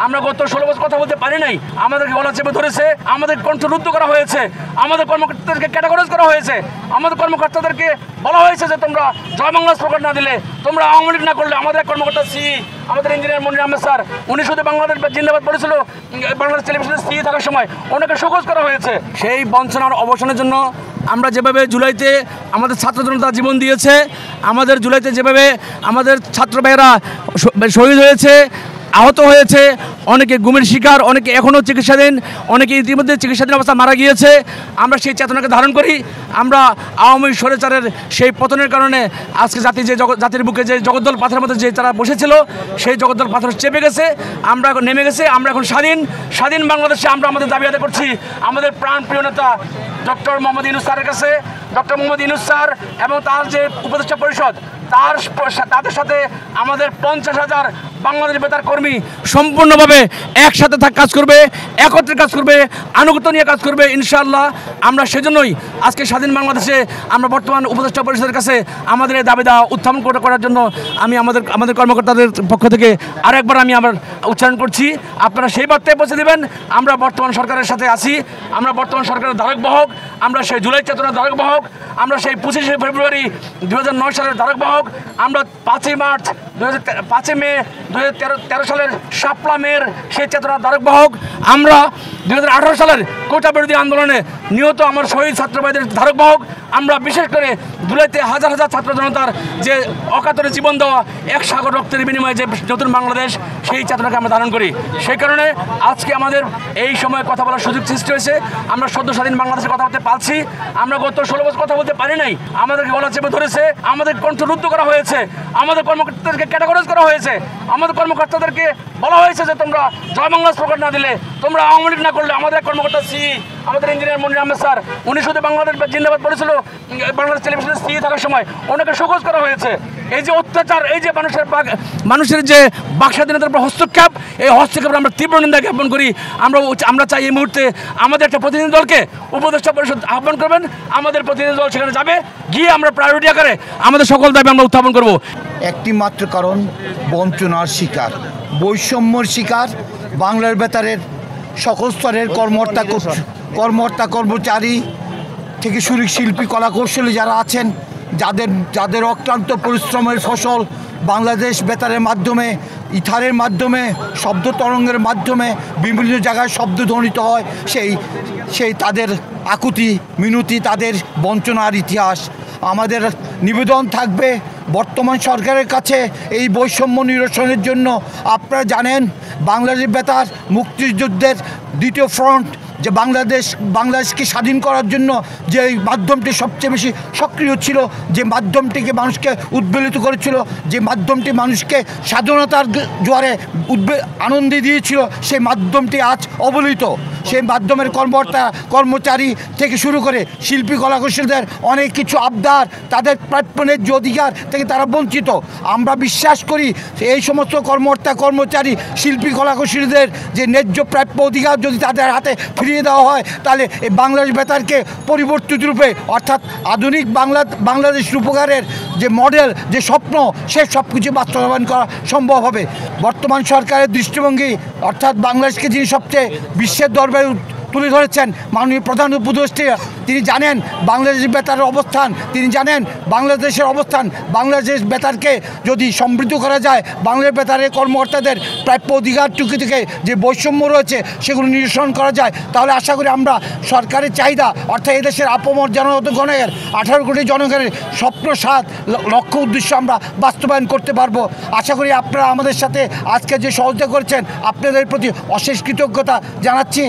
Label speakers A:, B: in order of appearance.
A: আমরা গত 16 বছর কথা বলতে পারি নাই, আমাদেরকে গলা চেপে ধরেছে, আমাদের কণ্ঠরুদ্ধ করা হয়েছে, আমাদের কর্মকর্তাদেরকে ক্যাটাগরাইজ করা হয়েছে, আমাদের কর্মকর্তাদেরকে বলা হয়েছে যে তোমরা জয় বাংলা স্লোগান না দিলে, তোমরা আওয়ামী লীগ না করলে। আমাদের কর্মকর্তা আমাদের ইঞ্জিনিয়ার মনির আহমেদ স্যার, উনি শুধু বাংলাদেশ জিন্দাবাদ বলেছিল বাংলাদেশ টেলিভিশনে থাকার সময়, ওনাকে শোকজ করা হয়েছে। সেই বঞ্চনার অবসানের জন্য আমরা যেভাবে জুলাইতে আমাদের ছাত্র জনতা জীবন দিয়েছে, আমাদের জুলাইতে যেভাবে আমাদের ছাত্র ভাইয়েরা শহীদ হয়েছে, আহত হয়েছে, অনেকে গুমের শিকার, অনেকে এখনও চিকিৎসাধীন, অনেকে ইতিমধ্যে চিকিৎসাধীন অবস্থা মারা গিয়েছে। আমরা সেই চেতনাকে ধারণ করি। আমরা আওয়ামী স্বৈরাচারের সেই পতনের কারণে আজকে জাতির বুকে যে জগদ্দল পাথরের মধ্যে যে তারা বসেছিল, সেই জগদ্দল পাথর চেপে গেছে, আমরা এখন নেমে গেছে। আমরা এখন স্বাধীন বাংলাদেশে আমরা আমাদের দাবি আদায় করছি আমাদের প্রাণপ্রিয় নেতা ডক্টর মোহাম্মদ ইউনূস স্যারের কাছে। ডক্টর মোহাম্মদ ইউনূস স্যার এবং তার যে উপদেষ্টা পরিষদ, তাদের সাথে আমাদের 50,000 বাংলাদেশ বেতার কর্মী সম্পূর্ণভাবে একসাথে কাজ করবে, একত্রে কাজ করবে, আনুগত্য নিয়ে কাজ করবে ইনশাআল্লাহ। আমরা সেজন্যই আজকে স্বাধীন বাংলাদেশে আমরা বর্তমান উপদেষ্টা পরিষদের কাছে আমাদের এই দাবি উত্থাপন করার জন্য আমি আমাদের কর্মকর্তাদের পক্ষ থেকে আরেকবার আমি আবার উচ্চারণ করছি, আপনারা সেই বার্তায় পৌঁছে দেবেন। আমরা বর্তমান সরকারের সাথে আছি, আমরা বর্তমান সরকারের ধারক বাহক, আমরা সেই জুলাই চেতনার ধারক বাহক, আমরা সেই 25শে ফেব্রুয়ারি 2009 সালের ধারক বাহক, আমরা 5ই মে 2013 সালের শাপলা মেয়ের সেই চেতনার ধারক বাহক, আমরা 2018 সালের কোটা বিরোধী আন্দোলনে নিহত আমার শহীদ ছাত্র ভাইদের ধারক বাহক। আমরা বিশেষ করে জুলাইতে হাজার হাজার ছাত্র জনতার যে অকাতরে জীবন দেওয়া, এক সাগর রক্তের বিনিময়ে যে নতুন বাংলাদেশ, সেই চেতনাকে আমরা ধারণ করি। সেই কারণে আজকে আমাদের এই সময় কথা বলার সুযোগ সৃষ্টি হয়েছে। আমরা সদ্য স্বাধীন বাংলাদেশে কথা বলতে পারছি। আমরা গত 16 বছর কথা বলতে পারি নাই, আমাদেরকে গলা চেপে ধরেছে, আমাদের কণ্ঠরুদ্ধ করা হয়েছে, আমাদের কর্মকর্তাদেরকে ক্যাটাগরাইজ করা হয়েছে, আমাদের কর্মকর্তাদেরকে বলা হয়েছে যে তোমরা জয় বাংলা স্লোগান না দিলে, তোমরা আওয়ামী লীগ না করলে। আমাদের কর্মকর্তা আমাদের ইঞ্জিনিয়ার মনির আহমেদ স্যার, উনি শুধু বাংলাদেশ জিন্দাবাদ বলেছিল বাংলাদেশ টেলিভিশনে থাকার সময়, ওনাকে শোকজ করা হয়েছে। এই যে অত্যাচার, এই যে মানুষের যে বাক স্বাধীনতার উপর হস্তক্ষেপ, এই হস্তক্ষেপের আমরা তীব্র নিন্দা জ্ঞাপন করি। আমরা চাই এই মুহূর্তে আমাদের একটা প্রতিনিধি দলকে উপদেষ্টা পরিষদ আহ্বান করবেন, আমাদের প্রতিনিধি দল সেখানে যাবে, গিয়ে আমরা প্রায়োরিটি আকারে আমাদের সকল দাবি আমরা উত্থাপন করব।
B: একটি মাত্র কারণ, বঞ্চনার শিকার, বৈষম্যর শিকার বাংলার বেতারের সকল স্তরের কর্মকর্তা কর্মচারী থেকে শুরু শিল্পী কলাকৌশলী যারা আছেন, যাদের অক্লান্ত পরিশ্রমের ফসল বাংলাদেশ বেতারের মাধ্যমে, ইথারের মাধ্যমে, শব্দ তরঙ্গের মাধ্যমে বিভিন্ন জায়গায় শব্দ ধ্বনিত হয়, সেই তাদের আকুতি মিনতি, তাদের বঞ্চনার ইতিহাস। আমাদের নিবেদন থাকবে বর্তমান সরকারের কাছে এই বৈষম্য নিরসনের জন্য। আপনারা জানেন বাংলাদেশ বেতার মুক্তিযুদ্ধের দ্বিতীয় ফ্রন্ট, যে বাংলাদেশকে স্বাধীন করার জন্য যে মাধ্যমটি সবচেয়ে বেশি সক্রিয় ছিল, যে মাধ্যমটিকে মানুষকে উদ্বেলিত করেছিল, যে মাধ্যমটি মানুষকে স্বাধীনতার জোয়ারে আনন্দে দিয়েছিল, সেই মাধ্যমটি আজ অবহেলিত। সেই মাধ্যমের কর্মচারী থেকে শুরু করে শিল্পী কলাকুশলীদের অনেক কিছু আবদার, তাদের প্রাপ্য ন্যায্য অধিকার থেকে তারা বঞ্চিত। আমরা বিশ্বাস করি এই সমস্ত কর্মচারী শিল্পী কলাকুশলীদের যে ন্যায্য প্রাপ্য অধিকার যদি তাদের হাতে ফিরিয়ে দেওয়া হয়, তাহলে এই বাংলাদেশ বেতারকে পরিবর্তিত রূপে, অর্থাৎ আধুনিক বাংলাদেশ রূপকারের যে মডেল, যে স্বপ্ন, সে সব কিছু বাস্তবায়ন করা সম্ভব হবে। বর্তমান সরকারের দৃষ্টিভঙ্গি, অর্থাৎ বাংলাদেশকে যিনি সবচেয়ে বিশ্বের দরবারে তুলে ধরেছেন মাননীয় প্রধান উপদেষ্টা, তিনি জানেন বাংলাদেশ বেতারের অবস্থান, তিনি জানেন বাংলাদেশের অবস্থান। বাংলাদেশ বেতারকে যদি সমৃদ্ধ করা যায়, বাংলাদেশ বেতারের কর্মকর্তাদের প্রাপ্য অধিকারটুকু থেকে যে বৈষম্য রয়েছে সেগুলো নিরসন করা যায়, তাহলে আশা করি আমরা সরকারের চাহিদা, অর্থাৎ এদেশের আপামর জনগণের 18 কোটি জনগণের স্বপ্ন, স্বাদ, লক্ষ্য, উদ্দেশ্য আমরা বাস্তবায়ন করতে পারবো। আশা করি আপনারা আমাদের সাথে আজকে যে সহযোগিতা করেছেন, আপনাদের প্রতি অশেষ কৃতজ্ঞতা জানাচ্ছি।